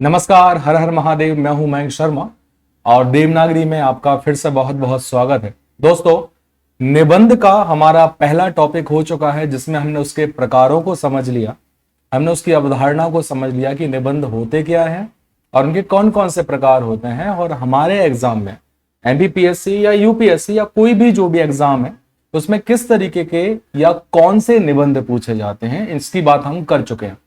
नमस्कार, हर हर महादेव। मैं हूं मयंक शर्मा और देवनागरी में आपका फिर से बहुत बहुत स्वागत है। दोस्तों, निबंध का हमारा पहला टॉपिक हो चुका है जिसमें हमने उसके प्रकारों को समझ लिया, हमने उसकी अवधारणा को समझ लिया कि निबंध होते क्या है और उनके कौन कौन से प्रकार होते हैं और हमारे एग्जाम में एमपीपीएससी या यूपीएससी या कोई भी जो भी एग्जाम है उसमें किस तरीके के या कौन से निबंध पूछे जाते हैं, इसकी बात हम कर चुके हैं।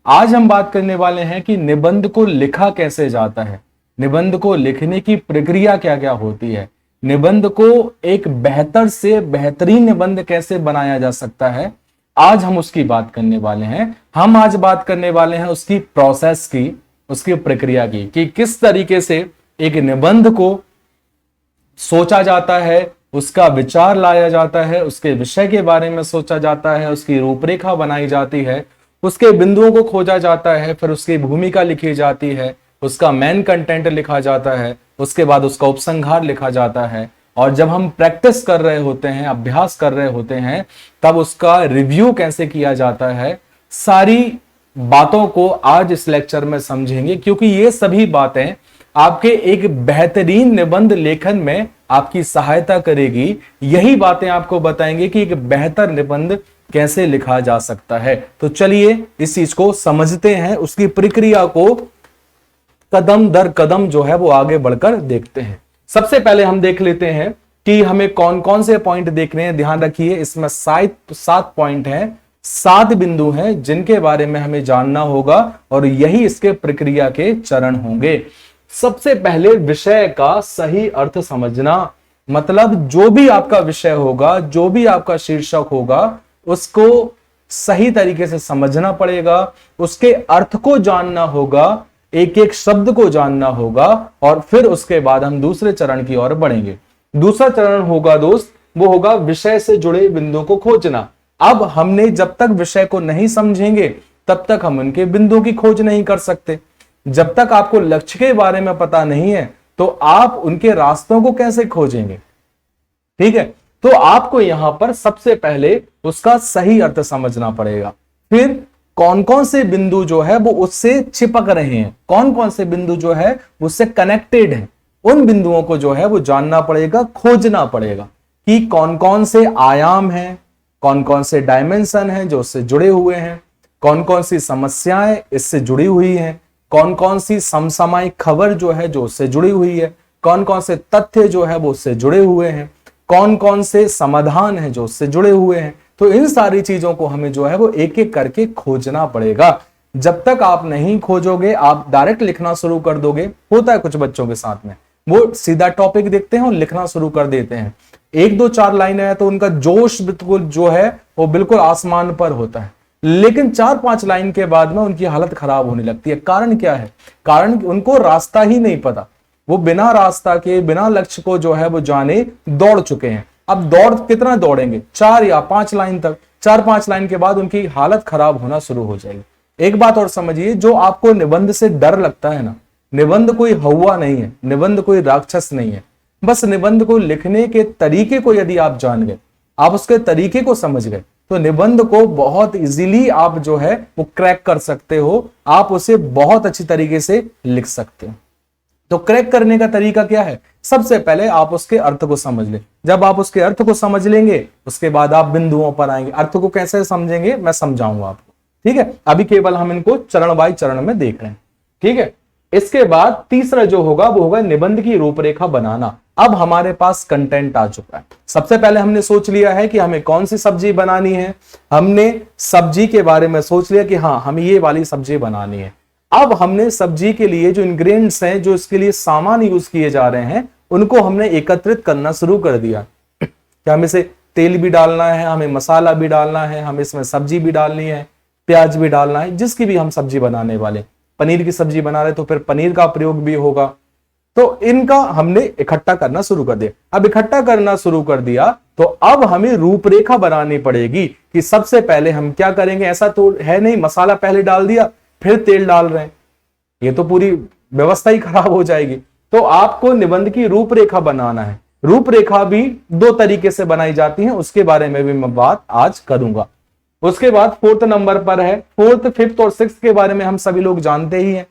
आज हम बात करने वाले हैं कि निबंध को लिखा कैसे जाता है, निबंध को लिखने की प्रक्रिया क्या क्या होती है, निबंध को एक बेहतर से बेहतरीन निबंध कैसे बनाया जा सकता है। आज हम उसकी बात करने वाले हैं। हम आज बात करने वाले हैं उसकी प्रोसेस की, उसकी प्रक्रिया की, कि किस तरीके से एक निबंध को सोचा जाता है, उसका विचार लाया जाता है, उसके विषय के बारे में सोचा जाता है, उसकी रूपरेखा बनाई जाती है, उसके बिंदुओं को खोजा जाता है, फिर उसकी भूमिका लिखी जाती है, उसका मेन कंटेंट लिखा जाता है, उसके बाद उसका उपसंहार लिखा जाता है। और जब हम प्रैक्टिस कर रहे होते हैं, अभ्यास कर रहे होते हैं, तब उसका रिव्यू कैसे किया जाता है, सारी बातों को आज इस लेक्चर में समझेंगे, क्योंकि ये सभी बातें आपके एक बेहतरीन निबंध लेखन में आपकी सहायता करेगी। यही बातें आपको बताएंगे कि एक बेहतर निबंध कैसे लिखा जा सकता है। तो चलिए इस चीज को समझते हैं, उसकी प्रक्रिया को कदम दर कदम जो है वो आगे बढ़कर देखते हैं। सबसे पहले हम देख लेते हैं कि हमें कौन कौन से पॉइंट देखने हैं। ध्यान रखिए, इसमें 7 पॉइंट हैं, 7 बिंदु हैं जिनके बारे में हमें जानना होगा और यही इसके प्रक्रिया के चरण होंगे। सबसे पहले विषय का सही अर्थ समझना, मतलब जो भी आपका विषय होगा, जो भी आपका शीर्षक होगा, उसको सही तरीके से समझना पड़ेगा, उसके अर्थ को जानना होगा, एक एक शब्द को जानना होगा और फिर उसके बाद हम दूसरे चरण की ओर बढ़ेंगे। दूसरा चरण होगा दोस्त, वो होगा विषय से जुड़े बिंदुओं को खोजना। अब हमने जब तक विषय को नहीं समझेंगे तब तक हम उनके बिंदुओं की खोज नहीं कर सकते। जब तक आपको लक्ष्य के बारे में पता नहीं है तो आप उनके रास्तों को कैसे खोजेंगे। ठीक है, तो आपको यहां पर सबसे पहले उसका सही अर्थ समझना पड़ेगा। फिर कौन कौन से बिंदु जो है वो उससे चिपक रहे हैं, कौन कौन से बिंदु जो है उससे कनेक्टेड हैं, उन बिंदुओं को जो है वो जानना पड़ेगा, खोजना पड़ेगा कि कौन कौन से आयाम हैं, कौन कौन से डायमेंशन हैं जो उससे जुड़े हुए हैं, कौन कौन सी समस्याएं इससे जुड़ी हुई हैं, कौन कौन सी समसामयिक खबर जो है जो उससे जुड़ी हुई है, कौन कौन से तथ्य जो है वो उससे जुड़े हुए हैं, कौन कौन से समाधान हैं जो उससे जुड़े हुए हैं। तो इन सारी चीजों को हमें जो है वो एक एक करके खोजना पड़ेगा। जब तक आप नहीं खोजोगे, आप डायरेक्ट लिखना शुरू कर दोगे। होता है कुछ बच्चों के साथ में, वो सीधा टॉपिक देखते हैं और लिखना शुरू कर देते हैं। 1-2-4 लाइनें है तो उनका जोश बिल्कुल जो है वो बिल्कुल आसमान पर होता है, लेकिन 4-5 लाइन के बाद में उनकी हालत खराब होने लगती है। कारण क्या है? कारण उनको रास्ता ही नहीं पता। वो बिना रास्ता के, बिना लक्ष्य को जो है वो जाने दौड़ चुके हैं। अब दौड़ कितना दौड़ेंगे? 4 या 5 लाइन तक। 4-5 लाइन के बाद उनकी हालत खराब होना शुरू हो जाएगी। एक बात और समझिए, जो आपको निबंध से डर लगता है ना, निबंध कोई हौवा नहीं है, निबंध कोई राक्षस नहीं है। बस निबंध को लिखने के तरीके को यदि आप जान गए, आप उसके तरीके को समझ गए, तो निबंध को बहुत इजीली आप जो है वो क्रैक कर सकते हो, आप उसे बहुत अच्छी तरीके से लिख सकते हो। तो क्रैक करने का तरीका क्या है? सबसे पहले आप उसके अर्थ को समझ लें। जब आप उसके अर्थ को समझ लेंगे उसके बाद आप बिंदुओं पर आएंगे। अर्थ को कैसे समझेंगे मैं समझाऊंगा आपको, ठीक है। अभी केवल हम इनको चरण बाय चरण में देख रहे हैं, ठीक है। इसके बाद तीसरा जो होगा वो होगा निबंध की रूपरेखा बनाना। अब हमारे पास कंटेंट आ चुका है। सबसे पहले हमने सोच लिया है कि हमें कौन सी सब्जी बनानी है। हमने सब्जी के बारे में सोच लिया कि हाँ, हमें ये वाली सब्जी बनानी है। अब हमने सब्जी के लिए जो इंग्रेडिएंट्स हैं, जो इसके लिए सामान यूज किए जा रहे हैं, उनको हमने एकत्रित करना शुरू कर दिया। क्या हमें इसे तेल भी डालना है, हमें मसाला भी डालना है, हमें इसमें सब्जी भी डालनी है, प्याज भी डालना है, जिसकी भी हम सब्जी बनाने वाले। पनीर की सब्जी बना रहे तो फिर पनीर का प्रयोग भी होगा। तो इनका हमने इकट्ठा करना शुरू कर दिया। अब इकट्ठा करना शुरू कर दिया तो अब हमें रूपरेखा बनानी पड़ेगी कि सबसे पहले हम क्या करेंगे। ऐसा तो है नहीं मसाला पहले डाल दिया फिर तेल डाल रहे हैं, ये तो पूरी व्यवस्था ही खराब हो जाएगी। तो आपको निबंध की रूपरेखा बनाना है। रूपरेखा भी 2 तरीके से बनाई जाती है, उसके बारे में भी मैं बात आज करूंगा। उसके बाद 4th नंबर पर है, 4th, 5th और 6th के बारे में हम सभी लोग जानते ही हैं।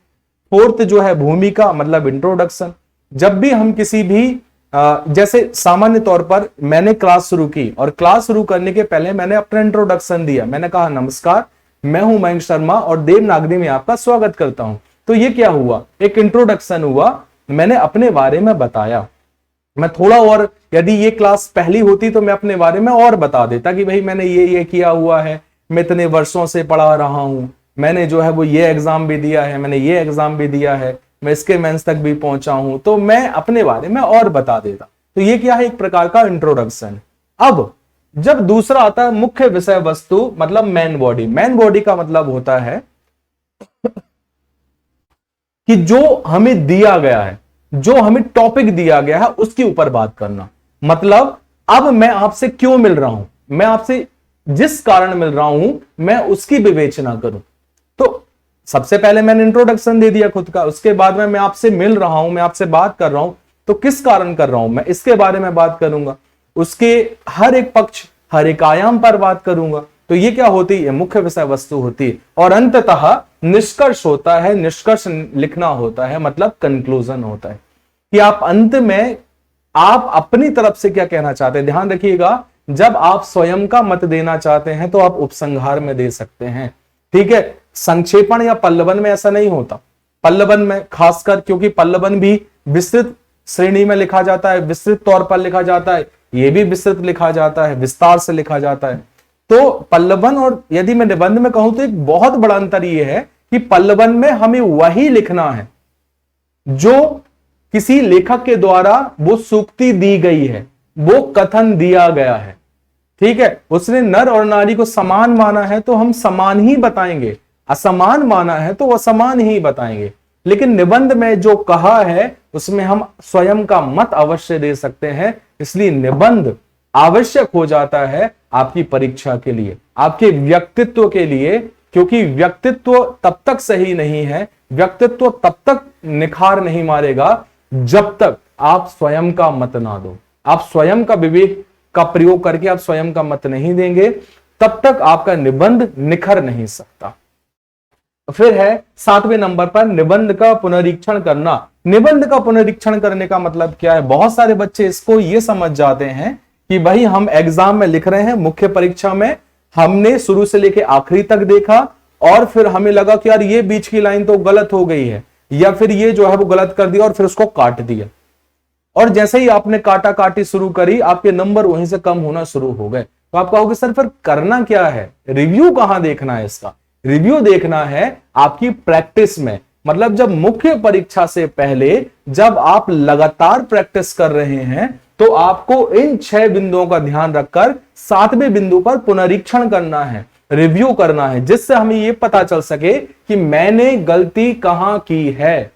फोर्थ जो है भूमिका मतलब इंट्रोडक्शन। जब भी हम किसी भी जैसे सामान्य तौर पर मैंने क्लास शुरू की और क्लास शुरू करने के पहले मैंने अपना इंट्रोडक्शन दिया, मैंने कहा नमस्कार मैं हूं मयंक शर्मा और देवनागरी में आपका स्वागत करता हूं। तो ये क्या हुआ, एक इंट्रोडक्शन हुआ, मैंने अपने बारे में बताया। मैं थोड़ा और यदि ये क्लास पहली होती तो मैं अपने बारे में और बता देता कि भाई मैंने ये किया हुआ है, मैं इतने वर्षों से पढ़ा रहा हूं, मैंने जो है वो ये एग्जाम भी दिया है, मैंने ये एग्जाम भी दिया है, मैं इसके मेंस तक भी पहुंचा हूं, तो मैं अपने बारे में और बता देता। तो ये क्या है, एक प्रकार का इंट्रोडक्शन। अब जब दूसरा आता है मुख्य विषय वस्तु मतलब मेन बॉडी। मेन बॉडी का मतलब होता है कि जो हमें दिया गया है, जो हमें टॉपिक दिया गया है उसके ऊपर बात करना। मतलब अब मैं आपसे क्यों मिल रहा हूं, मैं आपसे जिस कारण मिल रहा हूं मैं उसकी विवेचना करूं। तो सबसे पहले मैंने इंट्रोडक्शन दे दिया खुद का, उसके बाद में मैं आपसे मिल रहा हूं, मैं आपसे बात कर रहा हूं, तो किस कारण कर रहा हूं मैं इसके बारे में बात करूंगा, उसके हर एक पक्ष हर एक आयाम पर बात करूंगा। तो ये क्या होती है, मुख्य विषय वस्तु होती है। और अंततः निष्कर्ष होता है, निष्कर्ष लिखना होता है, मतलब कंक्लूजन होता है कि आप अंत में आप अपनी तरफ से क्या कहना चाहते हैं। ध्यान रखिएगा, जब आप स्वयं का मत देना चाहते हैं तो आप उपसंहार में दे सकते हैं, ठीक है। संक्षेपण या पल्लवन में ऐसा नहीं होता। पल्लवन में खासकर, क्योंकि पल्लवन भी विस्तृत श्रेणी में लिखा जाता है, विस्तृत तौर पर लिखा जाता है, यह भी विस्तृत लिखा जाता है, विस्तार से लिखा जाता है। तो पल्लवन और यदि मैं निबंध में कहूं तो एक बहुत बड़ा अंतर यह है कि पल्लवन में हमें वही लिखना है जो किसी लेखक के द्वारा वो सूक्ति दी गई है, वो कथन दिया गया है, ठीक है। उसने नर और नारी को समान माना है तो हम समान ही बताएंगे, असमान माना है तो असमान ही बताएंगे। लेकिन निबंध में जो कहा है उसमें हम स्वयं का मत अवश्य दे सकते हैं, इसलिए निबंध आवश्यक हो जाता है आपकी परीक्षा के लिए, आपके व्यक्तित्व के लिए। क्योंकि व्यक्तित्व तब तक सही नहीं है, व्यक्तित्व तब तक निखार नहीं मारेगा जब तक आप स्वयं का मत ना दो। आप स्वयं का विवेक का प्रयोग करके आप स्वयं का मत नहीं देंगे, तब तक आपका निबंध निखर नहीं सकता। फिर है 7वें नंबर पर निबंध का पुनरीक्षण करना। निबंध का पुनरीक्षण करने का मतलब क्या है, बहुत सारे बच्चे इसको ये समझ जाते हैं कि भाई हम एग्जाम में लिख रहे हैं, मुख्य परीक्षा में हमने शुरू से लेके आखिरी तक देखा और फिर हमें लगा कि यार ये बीच की लाइन तो गलत हो गई है, या फिर ये जो है वो गलत कर दिया और फिर उसको काट दिया, और जैसे ही आपने काटा काटी शुरू करी आपके नंबर वहीं से कम होना शुरू हो गए। तो आप कहोगे सर फिर करना क्या है, रिव्यू कहां देखना है इसका। रिव्यू देखना है आपकी प्रैक्टिस में, मतलब जब मुख्य परीक्षा से पहले जब आप लगातार प्रैक्टिस कर रहे हैं तो आपको इन 6 बिंदुओं का ध्यान रखकर 7वें बिंदु पर पुनरीक्षण करना है, रिव्यू करना है, जिससे हमें यह पता चल सके कि मैंने गलती कहां की है,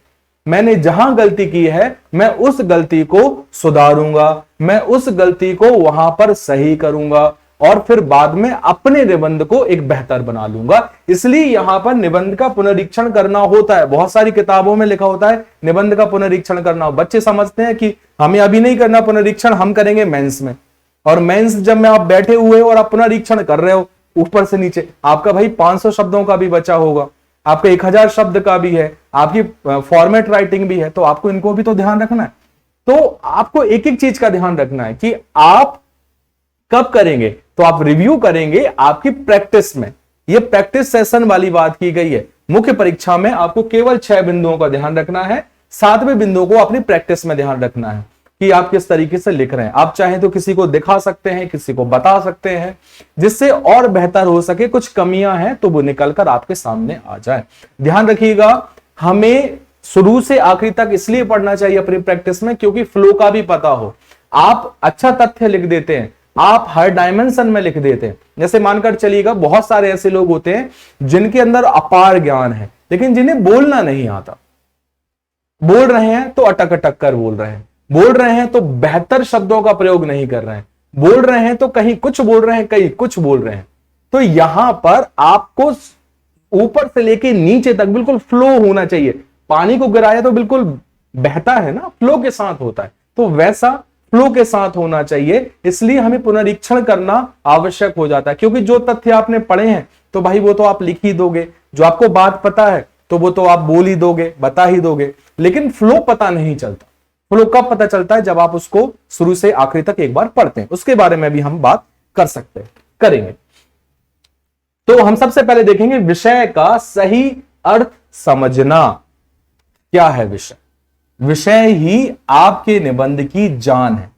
मैंने जहां गलती की है मैं उस गलती को सुधारूंगा, मैं उस गलती को वहां पर सही करूंगा और फिर बाद में अपने निबंध को एक बेहतर बना लूंगा। इसलिए यहां पर निबंध का पुनरीक्षण करना होता है। बहुत सारी किताबों में लिखा होता है निबंध का पुनरीक्षण करना। बच्चे समझते हैं कि हमें अभी नहीं करना पुनरीक्षण, हम करेंगे मेंस में। और मेंस जब में आप बैठे हुए हो और आप पुनरीक्षण कर रहे हो ऊपर से नीचे, आपका भाई 500 शब्दों का भी बचा होगा, आपका 1000 शब्द का भी है, आपकी फॉर्मेट राइटिंग भी है, तो आपको इनको भी तो ध्यान रखना है। तो आपको एक एक चीज का ध्यान रखना है कि आप कब करेंगे, तो आप रिव्यू करेंगे आपकी प्रैक्टिस में। यह प्रैक्टिस सेशन वाली बात की गई है। मुख्य परीक्षा में आपको केवल 6 बिंदुओं का ध्यान रखना है, 7वें बिंदु को अपनी प्रैक्टिस में ध्यान रखना है कि आप किस तरीके से लिख रहे हैं। आप चाहें तो किसी को दिखा सकते हैं, किसी को बता सकते हैं, जिससे और बेहतर हो सके। कुछ कमियां हैं तो वो निकलकर आपके सामने आ जाए। ध्यान रखिएगा, हमें शुरू से आखिरी तक इसलिए पढ़ना चाहिए अपनी प्रैक्टिस में क्योंकि फ्लो का भी पता हो। आप अच्छा तथ्य लिख देते हैं, आप हर डायमेंशन में लिख देते हैं। जैसे मानकर चलिएगा बहुत सारे ऐसे लोग होते हैं जिनके अंदर अपार ज्ञान है लेकिन जिन्हें बोलना नहीं आता। बोल रहे हैं तो अटक अटक कर बोल रहे हैं, बोल रहे हैं तो बेहतर शब्दों का प्रयोग नहीं कर रहे हैं, बोल रहे हैं तो कहीं कुछ बोल रहे हैं, कहीं कुछ बोल रहे हैं। तो यहां पर आपको ऊपर से लेके नीचे तक बिल्कुल फ्लो होना चाहिए। पानी को गिराया तो बिल्कुल बहता है ना, फ्लो के साथ होता है, तो वैसा फ्लो के साथ होना चाहिए। इसलिए हमें पुनरीक्षण करना आवश्यक हो जाता है, क्योंकि जो तथ्य आपने पढ़े हैं तो भाई वो तो आप लिख ही दोगे। जो आपको बात पता है तो वो तो आप बोल ही दोगे, बता ही दोगे, लेकिन फ्लो पता नहीं चलता। फ्लो कब पता चलता है? जब आप उसको शुरू से आखिरी तक एक बार पढ़ते हैं। उसके बारे में भी हम बात कर सकते हैं, करेंगे। तो हम सबसे पहले देखेंगे विषय का सही अर्थ समझना। क्या है विषय? विषय ही आपके निबंध की जान है।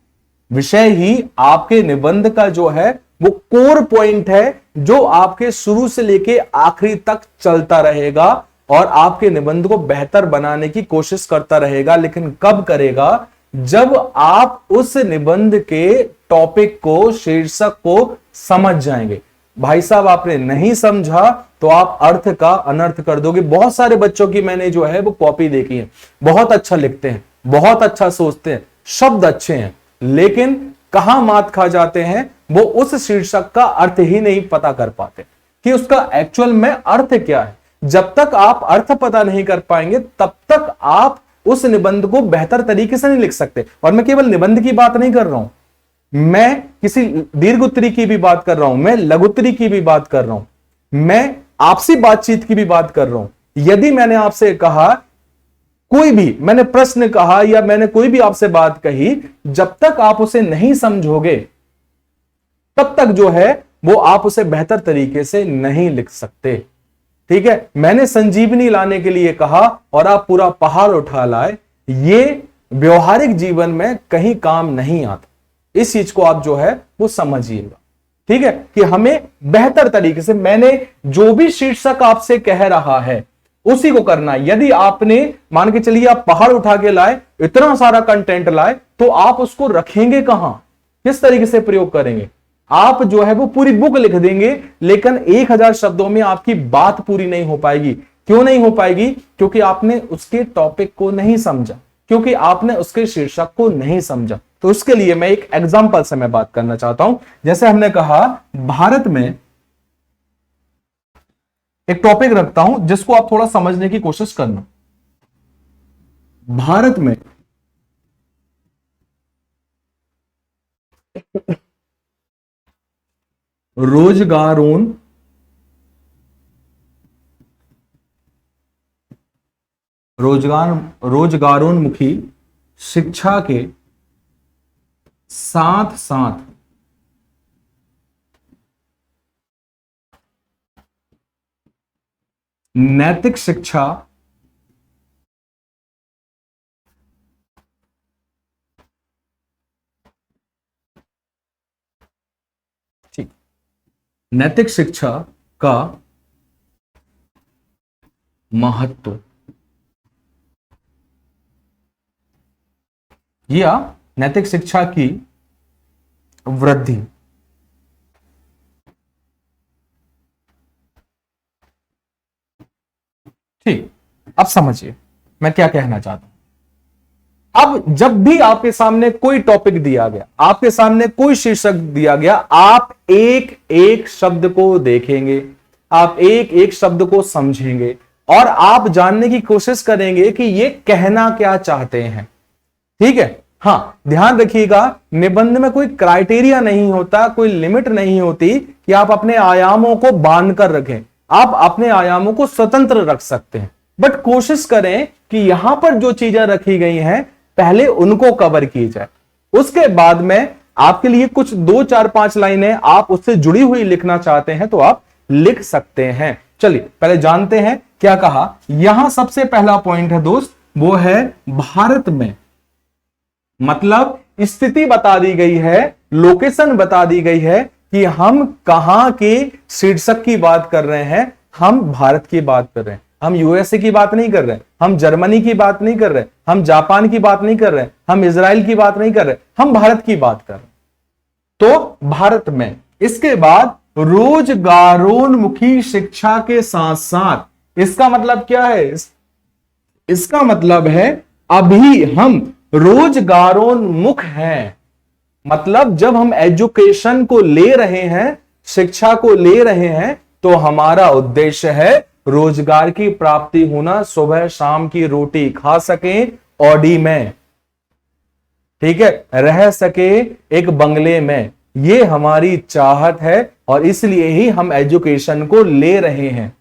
विषय ही आपके निबंध का जो है वो कोर पॉइंट है, जो आपके शुरू से लेके आखिरी तक चलता रहेगा और आपके निबंध को बेहतर बनाने की कोशिश करता रहेगा। लेकिन कब करेगा? जब आप उस निबंध के टॉपिक को, शीर्षक को समझ जाएंगे। भाई साहब आपने नहीं समझा तो आप अर्थ का अनर्थ कर दोगे। बहुत सारे बच्चों की मैंने जो है वो कॉपी देखी है, बहुत अच्छा लिखते हैं, बहुत अच्छा सोचते हैं, शब्द अच्छे हैं, लेकिन कहां मात खा जाते हैं? वो उस शीर्षक का अर्थ ही नहीं पता कर पाते कि उसका एक्चुअल में अर्थ क्या है। जब तक आप अर्थ पता नहीं कर पाएंगे तब तक आप उस निबंध को बेहतर तरीके से नहीं लिख सकते। और मैं केवल निबंध की बात नहीं कर रहा हूं, मैं किसी दीर्घ उत्तरी की भी बात कर रहा हूं, मैं लघु उत्तरी की भी बात कर रहा हूं, मैं आपसी बातचीत की भी बात कर रहा हूं। यदि मैंने आपसे कहा, कोई भी मैंने प्रश्न कहा या मैंने कोई भी आपसे बात कही, जब तक आप उसे नहीं समझोगे तब तक जो है वो आप उसे बेहतर तरीके से नहीं लिख सकते। ठीक है? मैंने संजीवनी लाने के लिए कहा और आप पूरा पहाड़ उठा लाए, ये व्यवहारिक जीवन में कहीं काम नहीं आता। इस चीज को आप जो है वो समझिएगा। ठीक है? कि हमें बेहतर तरीके से, मैंने जो भी शीर्षक आपसे कह रहा है उसी को करना है। यदि आपने मान के चलिए आप पहाड़ उठा के लाए, इतना सारा कंटेंट लाए, तो आप उसको रखेंगे कहां? किस तरीके से प्रयोग करेंगे? आप जो है वो पूरी बुक लिख देंगे, लेकिन 1000 शब्दों में आपकी बात पूरी नहीं हो पाएगी। क्यों नहीं हो पाएगी? क्योंकि आपने उसके टॉपिक को नहीं समझा, क्योंकि आपने उसके शीर्षक को नहीं समझा। तो उसके लिए मैं एक एग्जांपल से मैं बात करना चाहता हूं। जैसे हमने कहा, भारत में एक टॉपिक रखता हूं जिसको आप थोड़ा समझने की कोशिश करना। भारत में रोजगारोन्मुखी शिक्षा के साथ साथ नैतिक शिक्षा ठीक, नैतिक शिक्षा का महत्व या नैतिक शिक्षा की वृद्धि। ठीक, अब समझिए मैं क्या कहना चाहता हूं। अब जब भी आपके सामने कोई टॉपिक दिया गया, आपके सामने कोई शीर्षक दिया गया, आप एक एक शब्द को देखेंगे, आप एक एक शब्द को समझेंगे और आप जानने की कोशिश करेंगे कि ये कहना क्या चाहते हैं। ठीक है? हां, ध्यान रखिएगा, निबंध में कोई क्राइटेरिया नहीं होता, कोई लिमिट नहीं होती कि आप अपने आयामों को बांध कर रखें। आप अपने आयामों को स्वतंत्र रख सकते हैं, बट कोशिश करें कि यहां पर जो चीजें रखी गई हैं पहले उनको कवर की जाए। उसके बाद में आपके लिए कुछ 2 4 5 लाइनें आप उससे जुड़ी हुई लिखना चाहते हैं तो आप लिख सकते हैं। चलिए पहले जानते हैं क्या कहा। यहां सबसे पहला पॉइंट है दोस्त, वो है भारत में, मतलब स्थिति बता दी गई है, लोकेशन बता दी गई है कि हम कहां के शीर्षक की बात कर रहे हैं। हम भारत की बात कर रहे हैं, हम यूएसए की बात नहीं कर रहे, हम जर्मनी की बात नहीं कर रहे, हम जापान की बात नहीं कर रहे, हम इजराइल की बात नहीं कर रहे, हम भारत की बात कर रहे। तो भारत में, इसके बाद रोजगारोन्मुखी शिक्षा के साथ साथ, इसका मतलब क्या है? इसका मतलब है अभी हम रोजगारोन्मुख हैं। मतलब जब हम एजुकेशन को ले रहे हैं, शिक्षा को ले रहे हैं, तो हमारा उद्देश्य है रोजगार की प्राप्ति होना, सुबह शाम की रोटी खा सकें ऑडी में, ठीक है, रह सके एक बंगले में। ये हमारी चाहत है और इसलिए ही हम एजुकेशन को ले रहे हैं।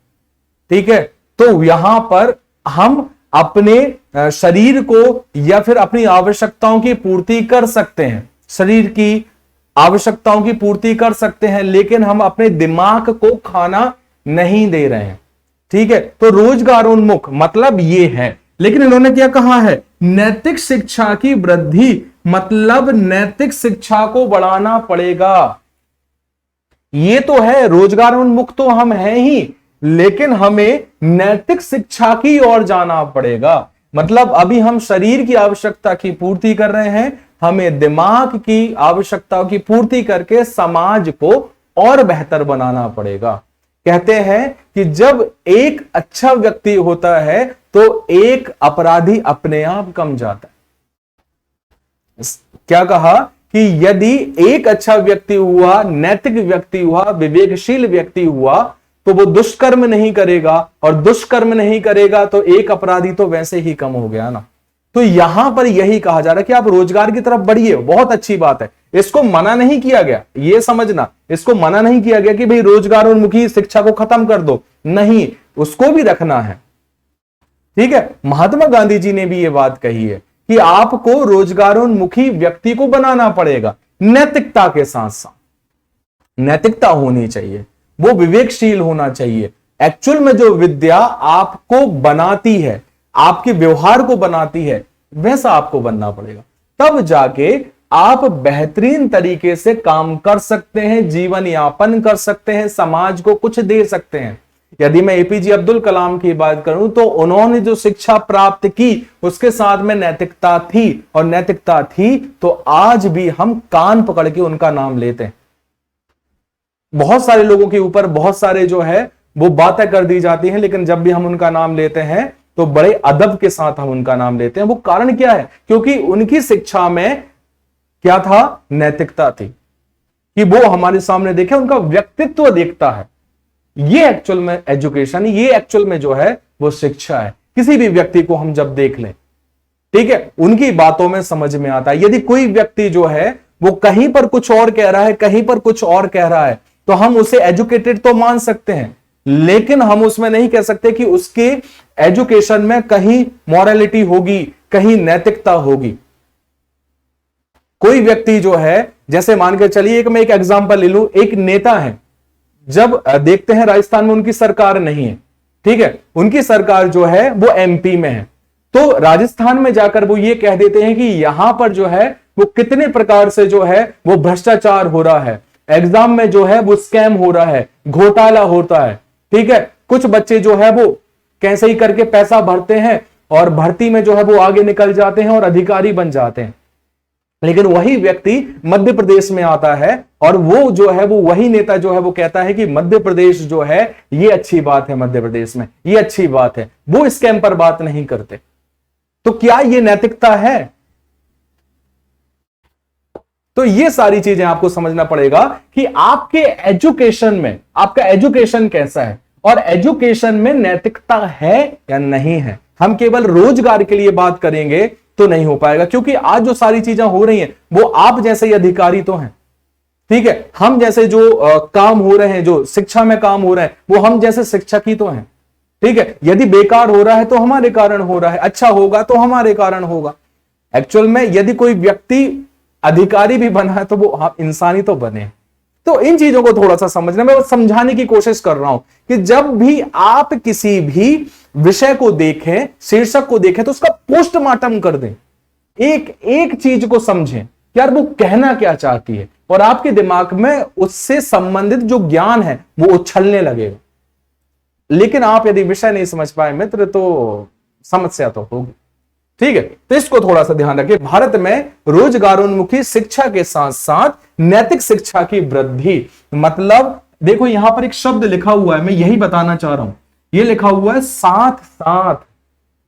ठीक है? तो यहां पर हम अपने शरीर को या फिर अपनी आवश्यकताओं की पूर्ति कर सकते हैं, शरीर की आवश्यकताओं की पूर्ति कर सकते हैं, लेकिन हम अपने दिमाग को खाना नहीं दे रहे हैं। ठीक है, तो रोजगारोन्मुख मतलब ये है। लेकिन इन्होंने क्या कहा है, नैतिक शिक्षा की वृद्धि, मतलब नैतिक शिक्षा को बढ़ाना पड़ेगा। ये तो है, रोजगारोन्मुख तो हम हैं ही, लेकिन हमें नैतिक शिक्षा की ओर जाना पड़ेगा। मतलब अभी हम शरीर की आवश्यकता की पूर्ति कर रहे हैं, हमें दिमाग की आवश्यकताओं की पूर्ति करके समाज को और बेहतर बनाना पड़ेगा। कहते हैं कि जब एक अच्छा व्यक्ति होता है तो एक अपराधी अपने आप कम जाता है। क्या कहा कि यदि एक अच्छा व्यक्ति हुआ, नैतिक व्यक्ति हुआ, विवेकशील व्यक्ति हुआ, तो वो दुष्कर्म नहीं करेगा, और दुष्कर्म नहीं करेगा तो एक अपराधी तो वैसे ही कम हो गया ना। तो यहां पर यही कहा जा रहा है कि आप रोजगार की तरफ बढ़िए, बहुत अच्छी बात है, इसको मना नहीं किया गया, ये समझना, इसको मना नहीं किया गया कि भाई रोजगारोन्मुखी शिक्षा को खत्म कर दो, नहीं, उसको भी रखना है। ठीक है, महात्मा गांधी जी ने भी ये बात कही है कि आपको रोजगारोन्मुखी व्यक्ति को बनाना पड़ेगा, नैतिकता के साथ साथ नैतिकता होनी चाहिए, वो विवेकशील होना चाहिए। एक्चुअल में जो विद्या आपको बनाती है, आपके व्यवहार को बनाती है, वैसा आपको बनना पड़ेगा, तब जाके आप बेहतरीन तरीके से काम कर सकते हैं, जीवन यापन कर सकते हैं, समाज को कुछ दे सकते हैं। यदि मैं एपीजे अब्दुल कलाम की बात करूं तो उन्होंने जो शिक्षा प्राप्त की उसके साथ में नैतिकता थी, और नैतिकता थी तो आज भी हम कान पकड़ के उनका नाम लेते हैं। बहुत सारे लोगों के ऊपर बहुत सारे जो है वो बातें कर दी जाती हैं, लेकिन जब भी हम उनका नाम लेते हैं तो बड़े अदब के साथ हम उनका नाम लेते हैं। वो कारण क्या है, क्योंकि उनकी शिक्षा में क्या था, नैतिकता थी, कि वो हमारे सामने देखे, उनका व्यक्तित्व देखता है। ये एक्चुअल में एजुकेशन, ये एक्चुअल में जो है वो शिक्षा है। किसी भी व्यक्ति को हम जब देख लें, ठीक है, उनकी बातों में समझ में आता है। यदि कोई व्यक्ति जो है वो कहीं पर कुछ और कह रहा है, कहीं पर कुछ और कह रहा है, तो हम उसे एजुकेटेड तो मान सकते हैं, लेकिन हम उसमें नहीं कह सकते कि उसके एजुकेशन में कहीं मॉरलिटी होगी, कहीं नैतिकता होगी। कोई व्यक्ति जो है, जैसे मान के चलिए, मैं एक एग्जांपल ले लूं, एक नेता है, जब देखते हैं राजस्थान में उनकी सरकार नहीं है, ठीक है, उनकी सरकार जो है वो एमपी में है, तो राजस्थान में जाकर वो ये कह देते हैं कि यहां पर जो है वो कितने प्रकार से जो है वो भ्रष्टाचार हो रहा है, एग्जाम में जो है वो स्कैम हो रहा है, घोटाला होता है। ठीक है, कुछ बच्चे जो है वो कैसे ही करके पैसा भरते हैं और भर्ती में जो है वो आगे निकल जाते हैं और अधिकारी बन जाते हैं। लेकिन वही व्यक्ति मध्य प्रदेश में आता है और वो जो है वो वही नेता जो है वो कहता है कि मध्य प्रदेश जो है ये अच्छी बात है, मध्य प्रदेश में ये अच्छी बात है, वो स्कैम पर बात नहीं करते। तो क्या ये नैतिकता है? तो ये सारी चीजें आपको समझना पड़ेगा कि आपके एजुकेशन में, आपका एजुकेशन कैसा है और एजुकेशन में नैतिकता है या नहीं है। हम केवल रोजगार के लिए बात करेंगे तो नहीं हो पाएगा, क्योंकि आज जो सारी चीजें हो रही हैं वो आप जैसे ही अधिकारी तो हैं, ठीक है, हम जैसे जो काम हो रहे हैं, जो शिक्षा में काम हो रहे हैं, वो हम जैसे शिक्षक ही तो हैं। ठीक है, यदि बेकार हो रहा है तो हमारे कारण हो रहा है, अच्छा होगा तो हमारे कारण होगा। एक्चुअल में यदि कोई व्यक्ति अधिकारी भी बना है तो वो इंसान ही तो बने। तो इन चीजों को थोड़ा सा समझना, मैं समझाने की कोशिश कर रहा हूं कि जब भी आप किसी भी विषय को देखें, शीर्षक को देखें, तो उसका पोस्टमार्टम कर दें, एक एक चीज को समझें, यार वो कहना क्या चाहती है, और आपके दिमाग में उससे संबंधित जो ज्ञान है वो उछलने लगेगा। लेकिन आप यदि विषय नहीं समझ पाए मित्र तो समस्या तो होगी। ठीक है, तो इसको थोड़ा सा ध्यान रखिए। भारत में रोजगारोन्मुखी शिक्षा के साथ साथ नैतिक शिक्षा की वृद्धि, मतलब देखो यहां पर एक शब्द लिखा हुआ है, मैं यही बताना चाह रहा हूं, ये लिखा हुआ है साथ साथ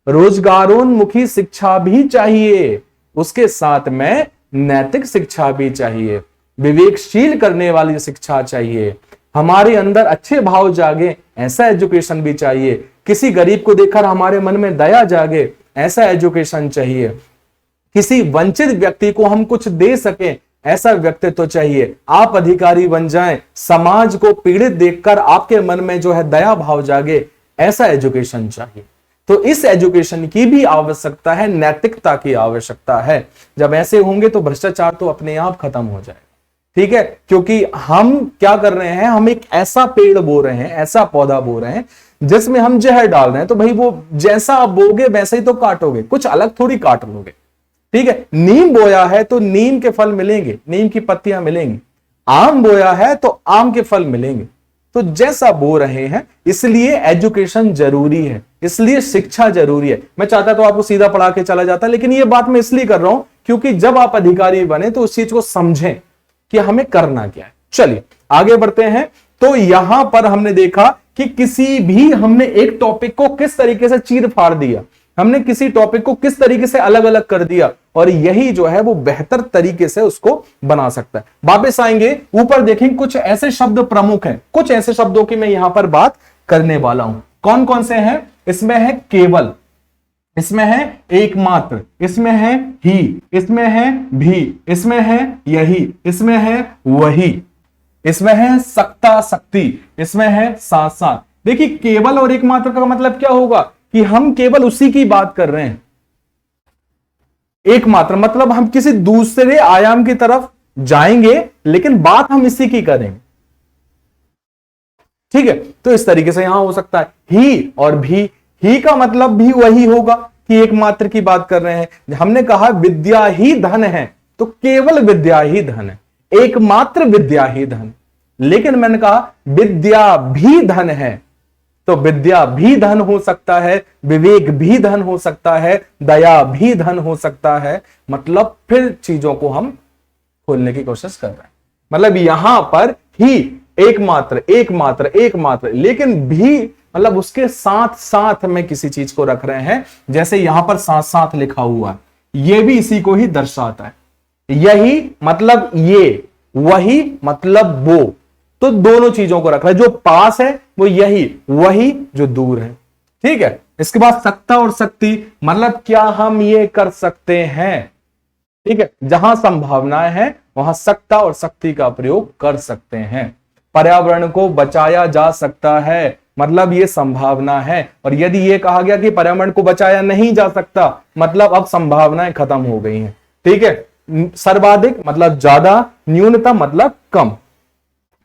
रोजगारोन्मुखी शिक्षा भी चाहिए, उसके साथ में नैतिक शिक्षा भी चाहिए, विवेकशील करने वाली शिक्षा चाहिए, हमारे अंदर अच्छे भाव जागे ऐसा एजुकेशन भी चाहिए, किसी गरीब को देखकर हमारे मन में दया जागे ऐसा एजुकेशन चाहिए, किसी वंचित व्यक्ति को हम कुछ दे सके ऐसा व्यक्तित्व चाहिए। आप अधिकारी बन जाएं, समाज को पीड़ित देखकर आपके मन में जो है दया भाव जागे, ऐसा एजुकेशन चाहिए। तो इस एजुकेशन की भी आवश्यकता है, नैतिकता की आवश्यकता है। जब ऐसे होंगे तो भ्रष्टाचार तो अपने आप खत्म हो जाएगा। ठीक है, क्योंकि हम क्या कर रहे हैं, हम एक ऐसा पेड़ बो रहे हैं, ऐसा पौधा बो रहे हैं जिसमें हम जहर डाल रहे हैं। तो भाई वो जैसा आप बोगे वैसे ही तो काटोगे, कुछ अलग थोड़ी काट लोगे। ठीक है, नीम बोया है तो नीम के फल मिलेंगे, नीम की पत्तियां मिलेंगी। आम बोया है तो आम के फल मिलेंगे। तो जैसा बो रहे हैं, इसलिए एजुकेशन जरूरी है, इसलिए शिक्षा जरूरी है। मैं चाहता तो आपको सीधा पढ़ा के चला जाता, लेकिन ये बात मैं इसलिए कर रहा हूं क्योंकि जब आप अधिकारी बने तो उस चीज को समझें कि हमें करना क्या है। चलिए आगे बढ़ते हैं। तो यहां पर हमने देखा कि किसी भी हमने एक टॉपिक को किस तरीके से चीर फाड़ दिया, हमने किसी टॉपिक को किस तरीके से अलग अलग कर दिया, और यही जो है वो बेहतर तरीके से उसको बना सकता है। वापस आएंगे, ऊपर देखेंगे कुछ ऐसे शब्द प्रमुख हैं, कुछ ऐसे शब्दों की मैं यहां पर बात करने वाला हूं। कौन कौन से हैं? इसमें है केवल, इसमें है एकमात्र, इसमें है ही, इसमें है भी, इसमें है यही, इसमें है वही, इसमें है सकता शक्ति, इसमें है साथ साथ। देखिए केवल और एकमात्र का मतलब क्या होगा कि हम केवल उसी की बात कर रहे हैं। एकमात्र मतलब हम किसी दूसरे आयाम की तरफ जाएंगे लेकिन बात हम इसी की करेंगे। ठीक है, तो इस तरीके से यहां हो सकता है ही और भी। ही का मतलब भी वही होगा कि एकमात्र की बात कर रहे हैं। हमने कहा विद्या ही धन है, तो केवल विद्या ही धन है, एकमात्र विद्या ही धन। लेकिन मैंने कहा विद्या भी धन है, तो विद्या भी धन हो सकता है, विवेक भी धन हो सकता है, दया भी धन हो सकता है। मतलब फिर चीजों को हम खोलने की कोशिश कर रहे हैं। मतलब यहां पर ही एकमात्र एकमात्र एकमात्र, लेकिन भी मतलब उसके साथ साथ में किसी चीज को रख रहे हैं। जैसे यहां पर साथ साथ लिखा हुआ है, यह भी इसी को ही दर्शाता है। यही मतलब ये, वही मतलब वो, तो दोनों चीजों को रख रहा है। जो पास है वो यही, वही जो दूर है। ठीक है, इसके बाद सकता और शक्ति मतलब क्या हम ये कर सकते हैं। ठीक है, जहां संभावनाएं हैं वहां सकता और शक्ति का प्रयोग कर सकते हैं। पर्यावरण को बचाया जा सकता है, मतलब ये संभावना है। और यदि ये कहा गया कि पर्यावरण को बचाया नहीं जा सकता, मतलब अब संभावनाएं खत्म हो गई हैं। ठीक है, सर्वाधिक मतलब ज्यादा, न्यूनतम मतलब कम।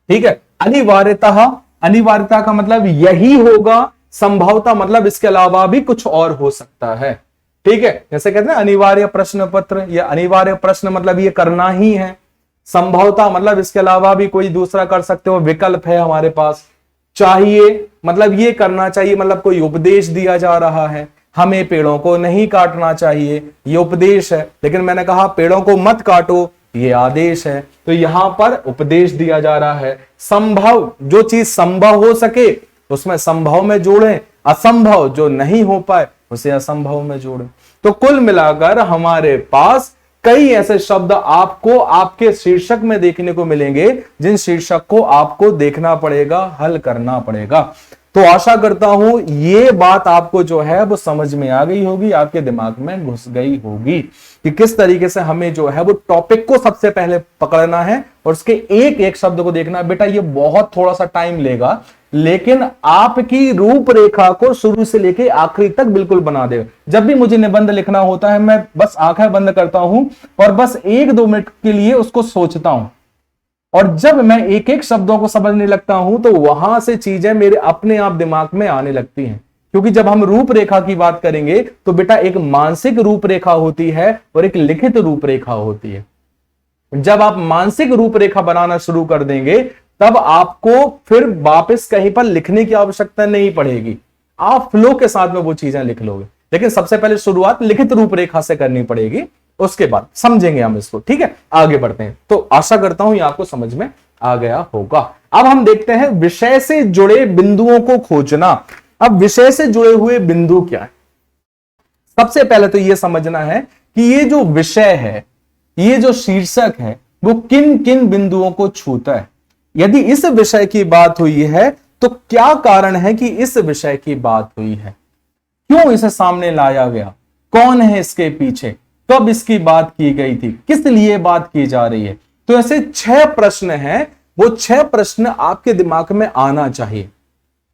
ठीक है, अनिवार्यता, अनिवार्यता का मतलब यही होगा, संभवता मतलब इसके अलावा भी कुछ और हो सकता है। ठीक है, जैसे कहते हैं अनिवार्य प्रश्न पत्र, या अनिवार्य प्रश्न मतलब ये करना ही है। संभवता मतलब इसके अलावा भी कोई दूसरा कर सकते हो, विकल्प है हमारे पास। चाहिए मतलब ये करना चाहिए, मतलब कोई उपदेश दिया जा रहा है, हमें पेड़ों को नहीं काटना चाहिए, ये उपदेश है। लेकिन मैंने कहा पेड़ों को मत काटो, ये आदेश है। तो यहां पर उपदेश दिया जा रहा है। संभव, जो चीज संभव हो सके उसमें संभव में जोड़ें, असंभव जो नहीं हो पाए उसे असंभव में जोड़ें। तो कुल मिलाकर हमारे पास कई ऐसे शब्द आपको आपके शीर्षक में देखने को मिलेंगे, जिन शीर्षक को आपको देखना पड़ेगा, हल करना पड़ेगा। तो आशा करता हूं ये बात आपको जो है वो समझ में आ गई होगी, आपके दिमाग में घुस गई होगी कि किस तरीके से हमें जो है वो टॉपिक को सबसे पहले पकड़ना है और उसके एक एक शब्द को देखना। बेटा ये बहुत थोड़ा सा टाइम लेगा, लेकिन आपकी रूपरेखा को शुरू से लेके आखिरी तक बिल्कुल बना देगा। जब भी मुझे निबंध लिखना होता है, मैं बस आंखें बंद करता हूं और बस 1-2 मिनट के लिए उसको सोचता हूं, और जब मैं एक एक शब्दों को समझने लगता हूं तो वहां से चीजें मेरे अपने आप दिमाग में आने लगती हैं। क्योंकि जब हम रूपरेखा की बात करेंगे तो बेटा एक मानसिक रूपरेखा होती है और एक लिखित रूपरेखा होती है। जब आप मानसिक रूपरेखा बनाना शुरू कर देंगे तब आपको फिर वापस कहीं पर लिखने की आवश्यकता नहीं पड़ेगी, आप फ्लो के साथ में वो चीजें लिख लोगे। लेकिन सबसे पहले शुरुआत लिखित रूपरेखा से करनी पड़ेगी, उसके बाद समझेंगे हम इसको। ठीक है, आगे बढ़ते हैं। तो आशा करता हूं ये आपको समझ में आ गया होगा। अब हम देखते हैं विषय से जुड़े बिंदुओं को खोजना। अब विषय से जुड़े हुए बिंदु क्या है? सबसे पहले तो यह समझना है कि ये जो विषय है, ये जो शीर्षक है, वो किन किन बिंदुओं को छूता है। यदि इस विषय की बात हुई है तो क्या कारण है कि इस विषय की बात हुई है, क्यों इसे सामने लाया गया, कौन है इसके पीछे, कब इसकी बात की गई थी, किस लिए बात की जा रही है। तो ऐसे 6 प्रश्न हैं, वो 6 प्रश्न आपके दिमाग में आना चाहिए।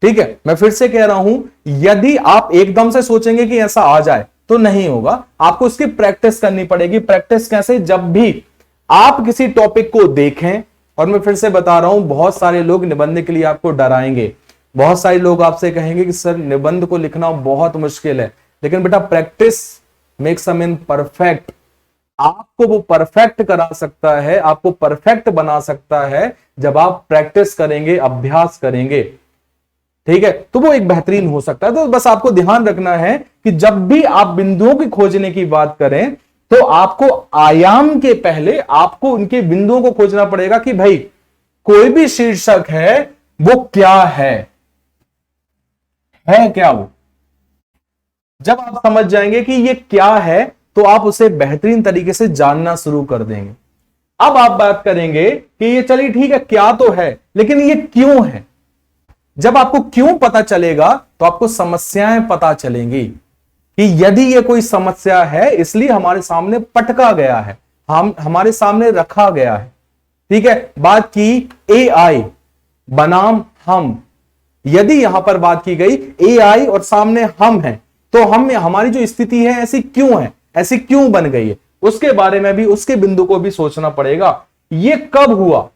ठीक है, मैं फिर से कह रहा हूं, यदि आप एकदम से सोचेंगे कि ऐसा आ जाए तो नहीं होगा, आपको इसकी प्रैक्टिस करनी पड़ेगी। प्रैक्टिस कैसे? जब भी आप किसी टॉपिक को देखें, और मैं फिर से बता रहा हूं, बहुत सारे लोग निबंध के लिए आपको डराएंगे, बहुत सारे लोग आपसे कहेंगे कि सर निबंध को लिखना बहुत मुश्किल है, लेकिन बेटा practice makes a man perfect. आपको वो परफेक्ट करा सकता है, आपको परफेक्ट बना सकता है जब आप प्रैक्टिस करेंगे, अभ्यास करेंगे। ठीक है, तो वो एक बेहतरीन हो सकता है। तो बस आपको ध्यान रखना है कि जब भी आप बिंदुओं की खोजने की बात करें तो आपको आयाम के पहले आपको उनके बिंदुओं को खोजना पड़ेगा कि भाई कोई भी शीर्षक है वो क्या है क्या वो। जब आप समझ जाएंगे कि ये क्या है तो आप उसे बेहतरीन तरीके से जानना शुरू कर देंगे। अब आप बात करेंगे कि ये चलिए ठीक है क्या तो है, लेकिन ये क्यों है। जब आपको क्यों पता चलेगा तो आपको समस्याएं पता चलेंगी कि यदि ये कोई समस्या है इसलिए हमारे सामने पटका गया है, हमारे सामने रखा गया है। ठीक है, बात की AI बनाम हम, यदि यहां पर बात की गई AI और सामने हम है तो हम हमारी जो स्थिति है ऐसी क्यों है, ऐसी क्यों बन गई है, उसके बारे में भी, उसके बिंदु को भी सोचना पड़ेगा। ये कब हुआ,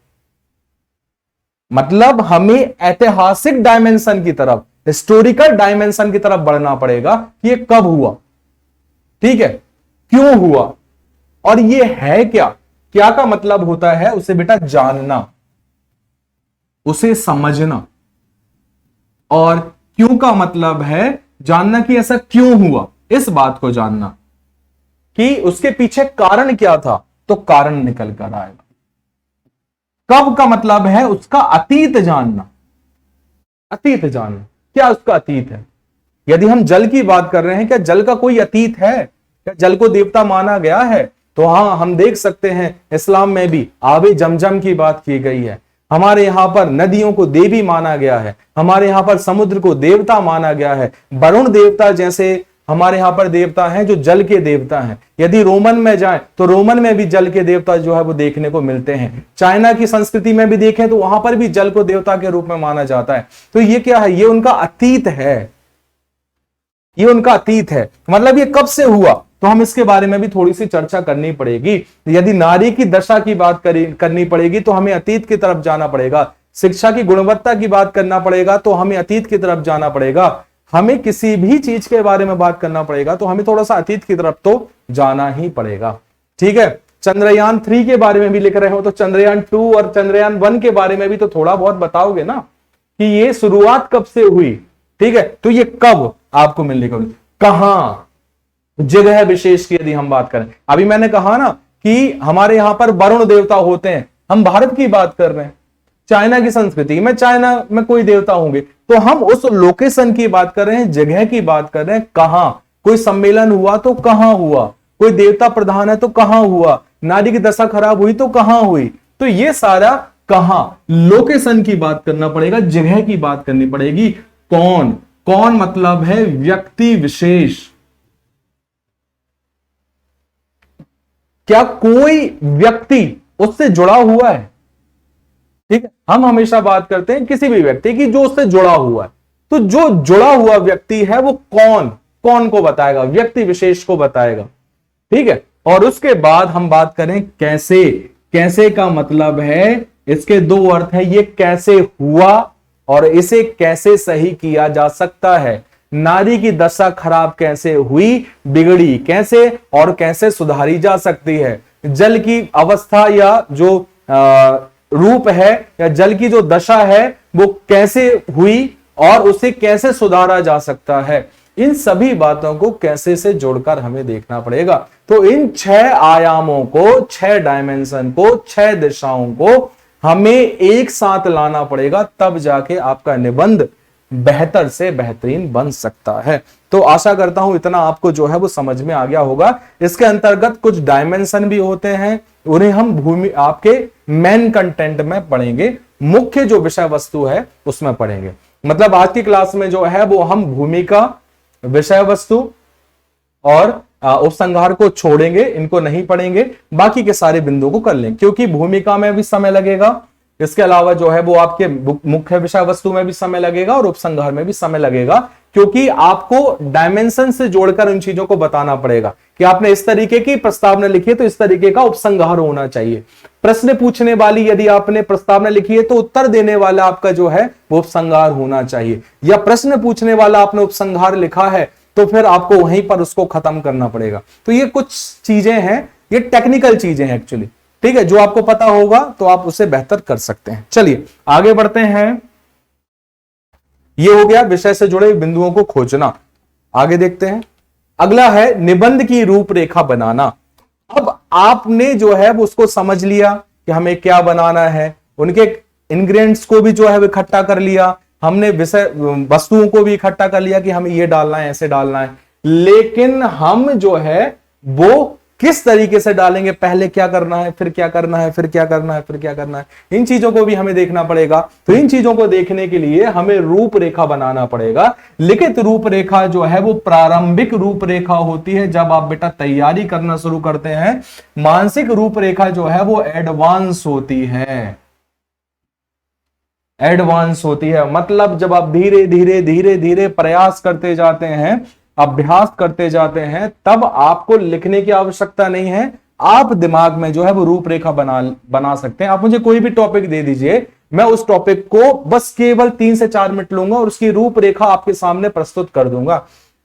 मतलब हमें ऐतिहासिक डायमेंशन की तरफ, हिस्टोरिकल डायमेंशन की तरफ बढ़ना पड़ेगा कि ये कब हुआ। ठीक है, क्यों हुआ और ये है क्या। क्या का मतलब होता है उसे बेटा जानना, उसे समझना, और क्यों का मतलब है जानना कि ऐसा क्यों हुआ, इस बात को जानना कि उसके पीछे कारण क्या था, तो कारण निकल कर आएगा। कब का मतलब है उसका अतीत जानना, अतीत जानना, क्या उसका अतीत है। यदि हम जल की बात कर रहे हैं, क्या जल का कोई अतीत है, क्या जल को देवता माना गया है, तो हाँ हम देख सकते हैं इस्लाम में भी आबे जमजम की बात की गई है। हमारे यहां पर नदियों को देवी माना गया है, हमारे यहां पर समुद्र को देवता माना गया है। वरुण देवता जैसे हमारे यहां पर देवता हैं जो जल के देवता हैं। यदि रोमन में जाएं तो रोमन में भी जल के देवता जो है वो देखने को मिलते हैं। चाइना की संस्कृति में भी देखें तो वहां पर भी जल को देवता के रूप में माना जाता है। तो ये क्या है, ये उनका अतीत है, ये उनका अतीत है। मतलब ये कब से हुआ तो हम इसके बारे में भी थोड़ी सी चर्चा करनी पड़ेगी। यदि नारी की दशा की बात करनी पड़ेगी तो हमें अतीत की तरफ जाना पड़ेगा। शिक्षा की गुणवत्ता की बात करना पड़ेगा तो हमें अतीत की तरफ जाना पड़ेगा। हमें किसी भी चीज के बारे में बात करना पड़ेगा तो हमें थोड़ा सा अतीत की तरफ तो जाना ही पड़ेगा। ठीक है, चंद्रयान 3 के बारे में भी लिख रहे हो तो चंद्रयान 2 और चंद्रयान 1 के बारे में भी तो थोड़ा बहुत बताओगे ना कि ये शुरुआत कब से हुई। ठीक है, तो ये कब आपको मिलने को, कहां, जगह विशेष की यदि हम बात करें, अभी मैंने कहा ना कि हमारे यहां पर वरुण देवता होते हैं, हम भारत की बात कर रहे हैं। चाइना की संस्कृति में चाइना में कोई देवता होंगे तो हम उस लोकेशन की बात कर रहे हैं, जगह की बात कर रहे हैं। कहां कोई सम्मेलन हुआ तो कहां हुआ, कोई देवता प्रधान है तो कहां हुआ, नारी की दशा खराब हुई तो कहां हुई। तो ये सारा कहां, लोकेशन की बात करना पड़ेगा, जगह की बात करनी पड़ेगी। कौन, कौन मतलब है व्यक्ति विशेष। क्या कोई व्यक्ति उससे जुड़ा हुआ है। ठीक है, हम हमेशा बात करते हैं किसी भी व्यक्ति की जो उससे जुड़ा हुआ है, तो जो जुड़ा हुआ व्यक्ति है वो कौन, कौन को बताएगा, व्यक्ति विशेष को बताएगा। ठीक है, और उसके बाद हम बात करें कैसे। कैसे का मतलब है इसके दो अर्थ है, ये कैसे हुआ और इसे कैसे सही किया जा सकता है। नारी की दशा खराब कैसे हुई, बिगड़ी कैसे और कैसे सुधारी जा सकती है। जल की अवस्था या जो रूप है या जल की जो दशा है वो कैसे हुई और उसे कैसे सुधारा जा सकता है। इन सभी बातों को कैसे से जोड़कर हमें देखना पड़ेगा। तो इन 6 आयामों को, 6 डायमेंशन को, 6 दिशाओं को हमें एक साथ लाना पड़ेगा, तब जाके आपका निबंध बेहतर से बेहतरीन बन सकता है। तो आशा करता हूं इतना आपको जो है वो समझ में आ गया होगा। इसके अंतर्गत कुछ डायमेंशन भी होते हैं, उन्हें हम भूमि आपके मेन कंटेंट में पढ़ेंगे, मुख्य जो विषय वस्तु है उसमें पढ़ेंगे। मतलब आज की क्लास में जो है वो हम भूमिका, विषय वस्तु और उपसंहार को छोड़ेंगे, इनको नहीं पढ़ेंगे, बाकी के सारे बिंदुओं को कर लेंगे, क्योंकि भूमिका में भी समय लगेगा, इसके अलावा जो है वो आपके मुख्य विषय वस्तु में भी समय लगेगा और उपसंहार में भी समय लगेगा, क्योंकि आपको डायमेंशन से जोड़कर उन चीजों को बताना पड़ेगा कि आपने इस तरीके की प्रस्तावना लिखी है तो इस तरीके का उपसंहार होना चाहिए। प्रश्न पूछने वाली यदि आपने प्रस्तावना लिखी है तो उत्तर देने वाला आपका जो है वो उपसंहार होना चाहिए, या प्रश्न पूछने वाला आपने उपसंहार लिखा है तो फिर आपको वहीं पर उसको खत्म करना पड़ेगा। तो ये कुछ चीजें हैं, ये टेक्निकल चीजें हैं एक्चुअली, ठीक है, जो आपको पता होगा तो आप उसे बेहतर कर सकते हैं। चलिए आगे बढ़ते हैं। ये हो गया विषय से जुड़े बिंदुओं को खोजना। आगे देखते हैं, अगला है निबंध की रूपरेखा बनाना। अब आपने जो है वो उसको समझ लिया कि हमें क्या बनाना है, उनके इंग्रेडिएंट्स को भी जो है वो इकट्ठा कर लिया, हमने विषय वस्तुओं को भी इकट्ठा कर लिया कि हमें ये डालना है, ऐसे डालना है, लेकिन हम जो है वो किस तरीके से डालेंगे, पहले क्या करना है, फिर क्या करना है, फिर क्या करना है, फिर क्या करना है, इन चीजों को भी हमें देखना पड़ेगा। तो इन चीजों को देखने के लिए हमें रूपरेखा बनाना पड़ेगा। लिखित रूपरेखा जो है वो प्रारंभिक रूपरेखा होती है, जब आप बेटा तैयारी करना शुरू करते हैं। मानसिक रूपरेखा जो है वो एडवांस होती है, एडवांस होती है, मतलब जब आप धीरे धीरे धीरे धीरे प्रयास करते जाते हैं, अभ्यास करते जाते हैं, तब आपको लिखने की आवश्यकता नहीं है, आप दिमाग में जो है वो रूपरेखा बना सकते हैं। आप मुझे कोई भी टॉपिक दे दीजिए, मैं उस टॉपिक को बस केवल 3 से 4 मिनट लूंगा और उसकी रूपरेखा आपके सामने प्रस्तुत कर दूंगा।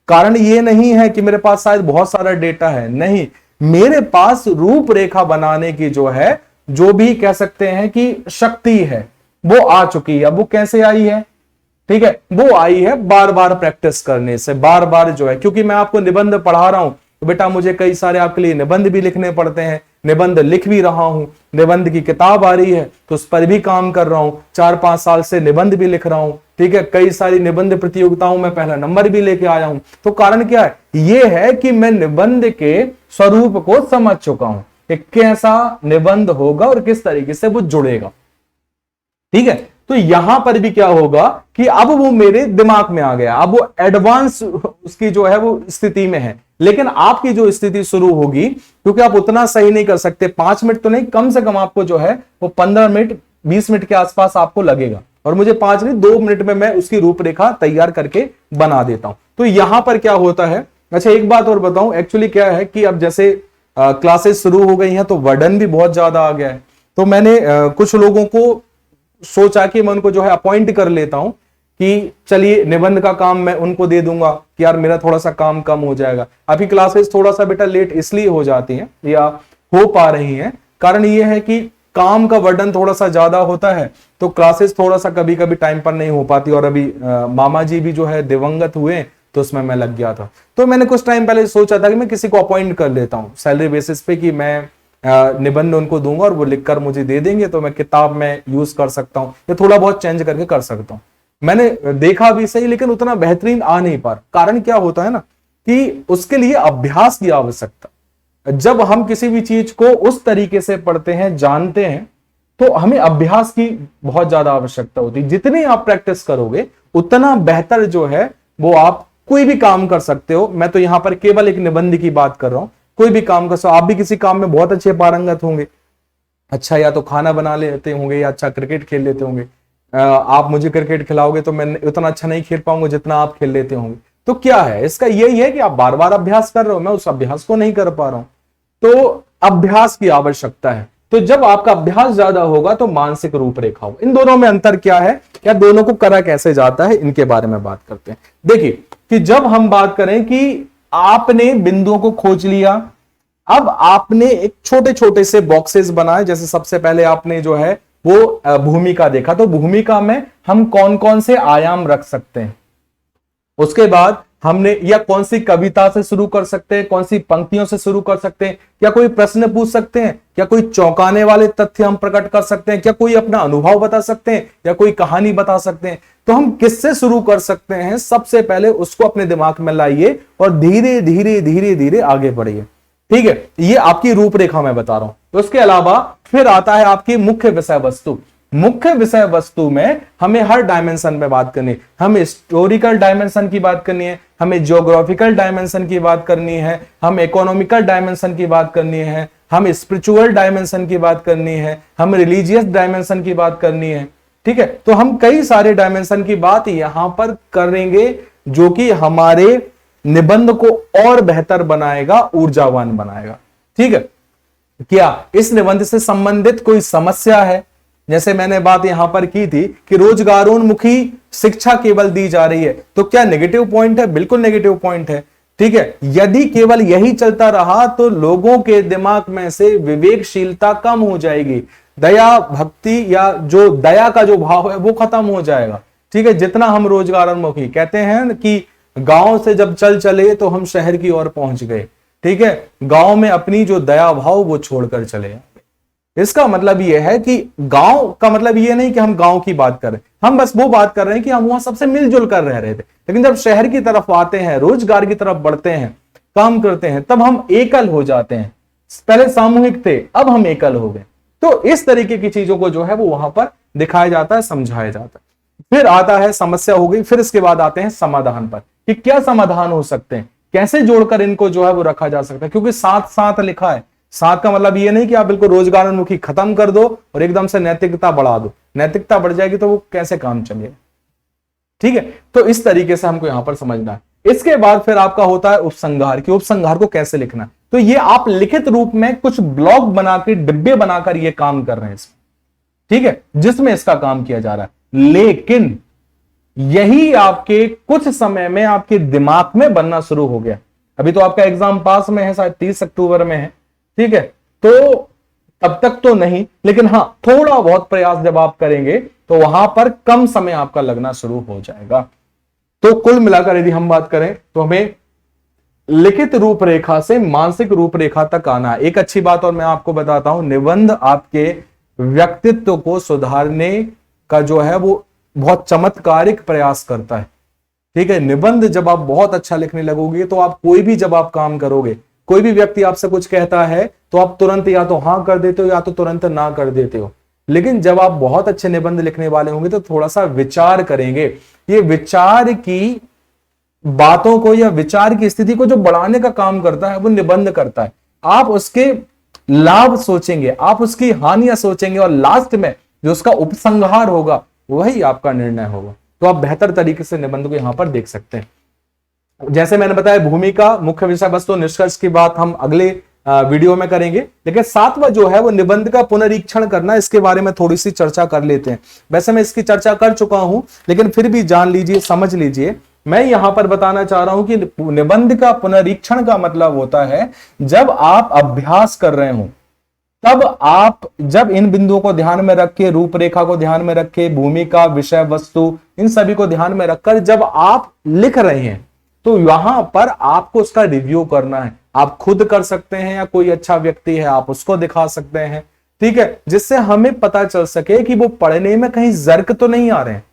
कारण ये नहीं है कि मेरे पास शायद बहुत सारा डेटा है, नहीं, मेरे पास रूपरेखा बनाने की जो है, जो भी कह सकते हैं कि शक्ति है, वो आ चुकी है। अब वो कैसे आई है, ठीक है, वो आई है बार बार प्रैक्टिस करने से, बार बार जो है, क्योंकि मैं आपको निबंध पढ़ा रहा हूं तो बेटा मुझे कई सारे आपके लिए निबंध भी लिखने पड़ते हैं, निबंध लिख भी रहा हूं, निबंध की किताब आ रही है तो उस पर भी काम कर रहा हूं, 4-5 साल से निबंध भी लिख रहा हूं, ठीक है, कई सारी निबंध प्रतियोगिताओं में पहला नंबर भी लेके आया हूं। तो कारण क्या है, ये है कि मैं निबंध के स्वरूप को समझ चुका हूं कि कैसा निबंध होगा और किस तरीके से वो जुड़ेगा, ठीक है। तो यहां पर भी क्या होगा कि अब वो मेरे दिमाग में आ गया, अब वो एडवांस उसकी जो है वो स्थिति में है। लेकिन आपकी जो स्थिति शुरू होगी, क्योंकि आप उतना सही नहीं कर सकते, 5 मिनट तो नहीं, कम से कम आपको जो है वो 15 मिनट 20 मिनट के आसपास आपको लगेगा, और मुझे 5 नहीं 2 मिनट में मैं उसकी रूपरेखा तैयार करके बना देता हूं। तो यहां पर क्या होता है, अच्छा एक बात और बताऊं, एक्चुअली क्या है कि अब जैसे क्लासेस शुरू हो गई हैं तो वर्डन भी बहुत ज्यादा आ गया है। तो मैंने कुछ लोगों को सोचा कि मैं उनको जो है अपॉइंट कर लेता हूं कि चलिए निबंध का काम मैं उनको दे दूंगा कि यार मेरा थोड़ा सा काम कम हो जाएगा। अभी क्लासेस थोड़ा सा बेटा लेट इसलिए हो जाती हैं या हो पा रही हैं, कारण ये है कि काम का वर्डन थोड़ा सा ज्यादा होता है तो क्लासेस थोड़ा सा कभी कभी टाइम पर नहीं हो पाती। और अभी मामा जी भी जो है दिवंगत हुए तो उसमें मैं लग गया था, तो मैंने कुछ टाइम पहले सोचा था कि मैं किसी को अपॉइंट कर लेता हूँ सैलरी बेसिस पे कि मैं निबंध उनको दूंगा और वो लिखकर मुझे दे देंगे, तो मैं किताब में यूज कर सकता हूं या थोड़ा बहुत चेंज करके कर सकता हूं। मैंने देखा भी सही, लेकिन उतना बेहतरीन आ नहीं पा रहा। कारण क्या होता है ना कि उसके लिए अभ्यास की आवश्यकता। जब हम किसी भी चीज को उस तरीके से पढ़ते हैं, जानते हैं, तो हमें अभ्यास की बहुत ज्यादा आवश्यकता होती है। जितनी आप प्रैक्टिस करोगे उतना बेहतर जो है वो आप कोई भी काम कर सकते हो। मैं तो यहां पर केवल एक निबंध की बात कर रहा हूं, कोई भी काम कर सकते हो। आप भी किसी काम में बहुत अच्छे पारंगत होंगे, अच्छा या तो खाना बना लेते होंगे या अच्छा क्रिकेट खेल लेते होंगे। आप मुझे क्रिकेट खिलाओगे तो मैं उतना अच्छा नहीं खेल पाऊंगा जितना आप खेल लेते होंगे। तो क्या है इसका, यही है कि आप बार बार अभ्यास कर रहे हो, मैं उस अभ्यास को नहीं कर पा रहा हूं, तो अभ्यास की आवश्यकता है। तो जब आपका अभ्यास ज्यादा होगा तो मानसिक रूपरेखा हो। इन दोनों में अंतर क्या है, क्या दोनों को करा कैसे जाता है, इनके बारे में बात करते हैं। देखिए कि जब हम बात करें कि आपने बिंदुओं को खोज लिया, अब आपने एक छोटे छोटे से बॉक्सेस बनाए। जैसे सबसे पहले आपने जो है वो भूमिका देखा, तो भूमिका में हम कौन कौन से आयाम रख सकते हैं। उसके बाद हमने या कौन सी कविता से शुरू कर सकते हैं, कौन सी पंक्तियों से शुरू कर सकते हैं, क्या कोई प्रश्न पूछ सकते हैं, क्या कोई चौंकाने वाले तथ्य हम प्रकट कर सकते हैं, क्या कोई अपना अनुभव बता सकते हैं, या कोई कहानी बता सकते हैं। तो हम किससे शुरू कर सकते हैं, सबसे पहले उसको अपने दिमाग में लाइए और धीरे धीरे धीरे धीरे आगे बढ़िए, ठीक है। ये आपकी रूपरेखा मैं बता रहा हूं। उसके अलावा फिर आता है आपकी मुख्य विषय वस्तु। मुख्य विषय वस्तु में हमें हर डायमेंशन में बात करनी है। हमें हिस्टोरिकल डायमेंशन की बात करनी है, हमें ज्योग्राफिकल डायमेंशन की बात करनी है, हम इकोनॉमिकल डायमेंशन की बात करनी है, हम स्पिरिचुअल डायमेंशन की बात करनी है, हम रिलीजियस डायमेंशन की बात करनी है। ठीक है, तो हम कई सारे डायमेंशन की बात यहां पर करेंगे जो कि हमारे निबंध को और बेहतर बनाएगा, ऊर्जावान बनाएगा। ठीक है, क्या इस निबंध से संबंधित कोई समस्या है? जैसे मैंने बात यहां पर की थी कि रोजगारोन्मुखी शिक्षा केवल दी जा रही है, तो क्या नेगेटिव पॉइंट है? बिल्कुल नेगेटिव पॉइंट है। ठीक है, यदि केवल यही चलता रहा तो लोगों के दिमाग में से विवेकशीलता कम हो जाएगी, दया भक्ति या जो दया का जो भाव है वो खत्म हो जाएगा। ठीक है, जितना हम रोजगारोन्मुखी कहते हैं कि गांव से जब चल चले तो हम शहर की ओर पहुंच गए। ठीक है, गांव में अपनी जो दया भाव वो छोड़कर चले। इसका मतलब यह है कि गांव का मतलब यह नहीं कि हम गांव की बात कर रहे हैं, हम बस वो बात कर रहे हैं कि हम वहां सबसे मिलजुल कर रह रहे थे, लेकिन जब शहर की तरफ आते हैं, रोजगार की तरफ बढ़ते हैं, काम करते हैं, तब हम एकल हो जाते हैं। पहले सामूहिक थे, अब हम एकल हो गए। तो इस तरीके की चीजों को जो है वो वहां पर दिखाया जाता है, समझाया जाता है। फिर आता है समस्या हो गई, फिर इसके बाद आते हैं समाधान पर कि क्या समाधान हो सकते हैं, कैसे जोड़कर इनको जो है वो रखा जा सकता है। क्योंकि साथ साथ लिखा है, साथ का मतलब ये नहीं कि आप बिल्कुल रोजगारोन्मुखी खत्म कर दो और एकदम से नैतिकता बढ़ा दो। नैतिकता बढ़ जाएगी तो वो कैसे काम चलेगा। ठीक है, तो इस तरीके से हमको यहां पर समझना है। इसके बाद फिर आपका होता है उपसंहार, कि उपसंहार को कैसे लिखना है। तो ये आप लिखित रूप में कुछ ब्लॉक बनाकर, डिब्बे बनाकर ये काम कर रहे हैं इसमें। ठीक है, जिसमें इसका काम किया जा रहा है, लेकिन यही आपके कुछ समय में आपके दिमाग में बनना शुरू हो गया। अभी तो आपका एग्जाम पास में है, शायद 30 अक्टूबर में है। ठीक है, तो तब तक तो नहीं, लेकिन हाँ थोड़ा बहुत प्रयास जब आप करेंगे तो वहां पर कम समय आपका लगना शुरू हो जाएगा। तो कुल मिलाकर यदि हम बात करें तो हमें लिखित रूपरेखा से मानसिक रूपरेखा तक आना है। एक अच्छी बात और मैं आपको बताता हूं, निबंध आपके व्यक्तित्व को सुधारने का जो है वो बहुत चमत्कारिक प्रयास करता है। ठीक है, निबंध जब आप बहुत अच्छा लिखने लगोगे तो आप कोई भी जब आप काम करोगे, कोई भी व्यक्ति आपसे कुछ कहता है तो आप तुरंत या तो हां कर देते हो या तो तुरंत ना कर देते हो। लेकिन जब आप बहुत अच्छे निबंध लिखने वाले होंगे तो थोड़ा सा विचार करेंगे। ये विचार की बातों को या विचार की स्थिति को जो बढ़ाने का काम करता है वो निबंध करता है। आप उसके लाभ सोचेंगे, आप उसकी हानियां सोचेंगे और लास्ट में जो उसका उपसंहार होगा वही आपका निर्णय होगा। तो आप बेहतर तरीके से निबंध को यहां पर देख सकते हैं। जैसे मैंने बताया, भूमिका, मुख्य विषय वस्तु, निष्कर्ष की बात हम अगले वीडियो में करेंगे। लेकिन सातवां जो है वो निबंध का पुनरीक्षण करना, इसके बारे में थोड़ी सी चर्चा कर लेते हैं। वैसे मैं इसकी चर्चा कर चुका हूं, लेकिन फिर भी जान लीजिए, समझ लीजिए। मैं यहां पर बताना चाह रहा हूं कि निबंध का पुनरीक्षण का मतलब होता है जब आप अभ्यास कर रहे हो, तब आप जब इन बिंदुओं को ध्यान में रख के, रूपरेखा को ध्यान में रख के, भूमिका, विषय वस्तु, इन सभी को ध्यान में रखकर जब आप लिख रहे हैं तो यहां पर आपको उसका रिव्यू करना है। आप खुद कर सकते हैं या कोई अच्छा व्यक्ति है आप उसको दिखा सकते हैं। ठीक है, जिससे हमें पता चल सके कि वो पढ़ने में कहीं जर्क तो नहीं आ रहे हैं,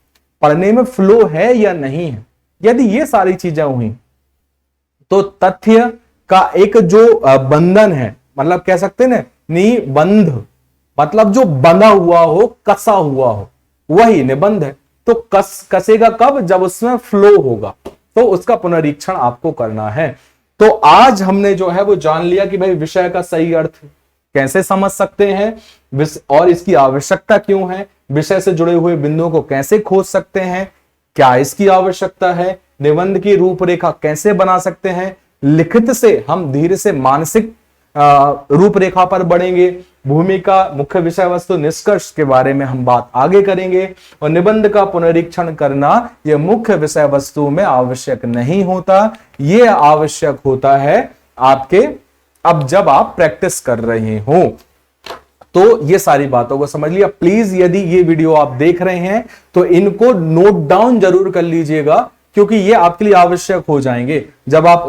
पढ़ने में फ्लो है या नहीं है। यदि ये सारी चीजें हुई तो तथ्य का एक जो बंधन है, मतलब कह सकते हैं ना, निबंध मतलब जो बंधा हुआ हो, कसा हुआ हो, वही निबंध है। तो कसेगा कब? जब उसमें फ्लो होगा। तो उसका पुनरीक्षण आपको करना है। तो आज हमने जो है वो जान लिया कि भाई विषय का सही अर्थ कैसे समझ सकते हैं और इसकी आवश्यकता क्यों है, विषय से जुड़े हुए बिंदुओं को कैसे खोज सकते हैं, क्या इसकी आवश्यकता है, निबंध की रूपरेखा कैसे बना सकते हैं, लिखित से हम धीरे से मानसिक रूपरेखा पर बढ़ेंगे, भूमिका, मुख्य विषय वस्तु, निष्कर्ष के बारे में हम बात आगे करेंगे। और निबंध का पुनरीक्षण करना यह मुख्य विषय वस्तु में आवश्यक नहीं होता, यह आवश्यक होता है आपके अब जब आप प्रैक्टिस कर रहे हो। तो ये सारी बातों को समझ लिया। प्लीज यदि ये वीडियो आप देख रहे हैं तो इनको नोट डाउन जरूर कर लीजिएगा, क्योंकि ये आपके लिए आवश्यक हो जाएंगे। जब आप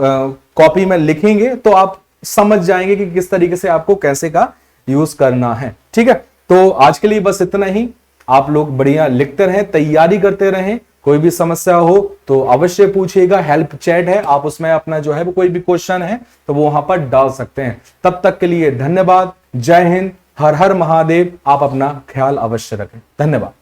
कॉपी में लिखेंगे तो आप समझ जाएंगे कि किस तरीके से आपको कैसे का यूज करना है। ठीक है, तो आज के लिए बस इतना ही। आप लोग बढ़िया लिखते रहें, तैयारी करते रहें। कोई भी समस्या हो तो अवश्य पूछिएगा, हेल्प चैट है, आप उसमें अपना जो है वो कोई भी क्वेश्चन है तो वो वहां पर डाल सकते हैं। तब तक के लिए धन्यवाद। जय हिंद, हर हर महादेव। आप अपना ख्याल अवश्य रखें। धन्यवाद।